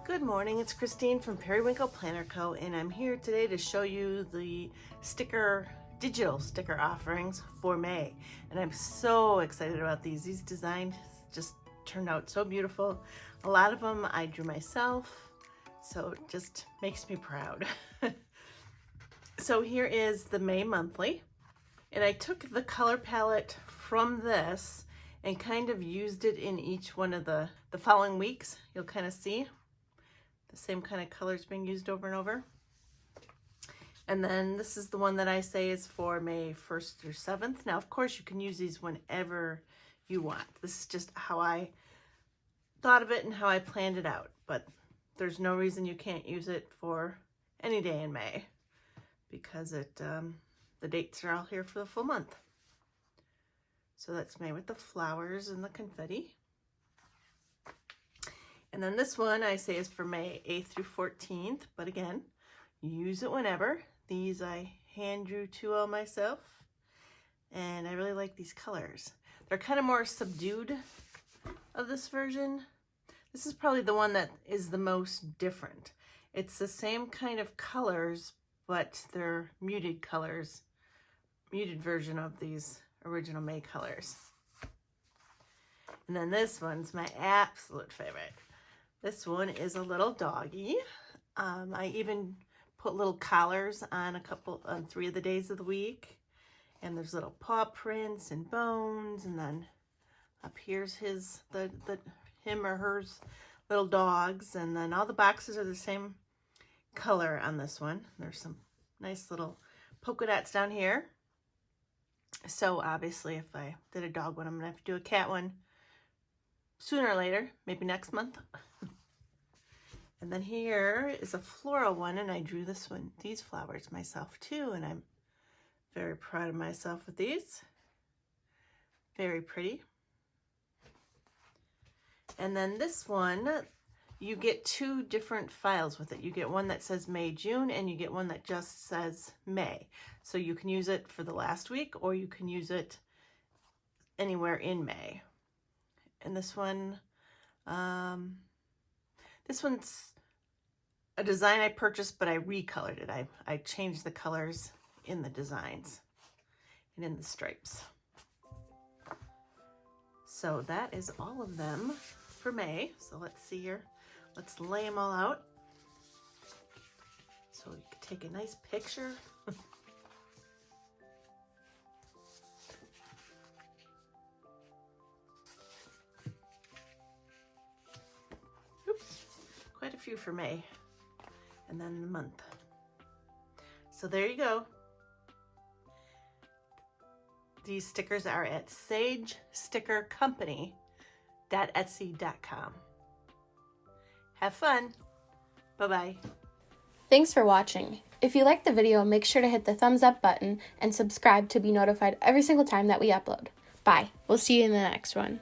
Good morning, it's Christine from Periwinkle Planner Co. and I'm here today to show you the digital sticker offerings for May. And I'm so excited about these. These designs just turned out so beautiful. A lot of them I drew myself, so it just makes me proud. So here is the May monthly, and I took the color palette from this and kind of used it in each one of the following weeks. You'll kind of see the same kind of colors being used over and over. And then this is the one that I say is for May 1st through 7th. Now, of course, you can use these whenever you want. This is just how I thought of it and how I planned it out. But there's no reason you can't use it for any day in May because the dates are all here for the full month. So that's May with the flowers and the confetti. And then this one I say is for May 8th through 14th, but again, use it whenever. These I hand drew two all myself, and I really like these colors. They're kind of more subdued of this version. This is probably the one that is the most different. It's the same kind of colors, but they're muted colors, muted version of these original May colors. And then this one's my absolute favorite. This one is a little doggy. I even put little collars on on 3 of the days of the week. And there's little paw prints and bones. And then up here's him or hers little dogs. And then all the boxes are the same color on this one. There's some nice little polka dots down here. So obviously if I did a dog one, I'm gonna have to do a cat one sooner or later, maybe next month. And then here is a floral one, and I drew these flowers myself too, and I'm very proud of myself with these. Very pretty. And then this one, you get 2 different files with it. You get one that says May, June, and you get one that just says May. So you can use it for the last week, or you can use it anywhere in May. And this one, this one's a design I purchased, but I recolored it. I changed the colors in the designs and in the stripes. So that is all of them for May. So let's see here. Let's lay them all out so you can take a nice picture. Oops, quite a few for May. And then the month. So there you go. These stickers are at sagestickercompany.etsy.com. Have fun. Bye-bye. Thanks for watching. If you liked the video, make sure to hit the thumbs up button and subscribe to be notified every single time that we upload. Bye. We'll see you in the next one.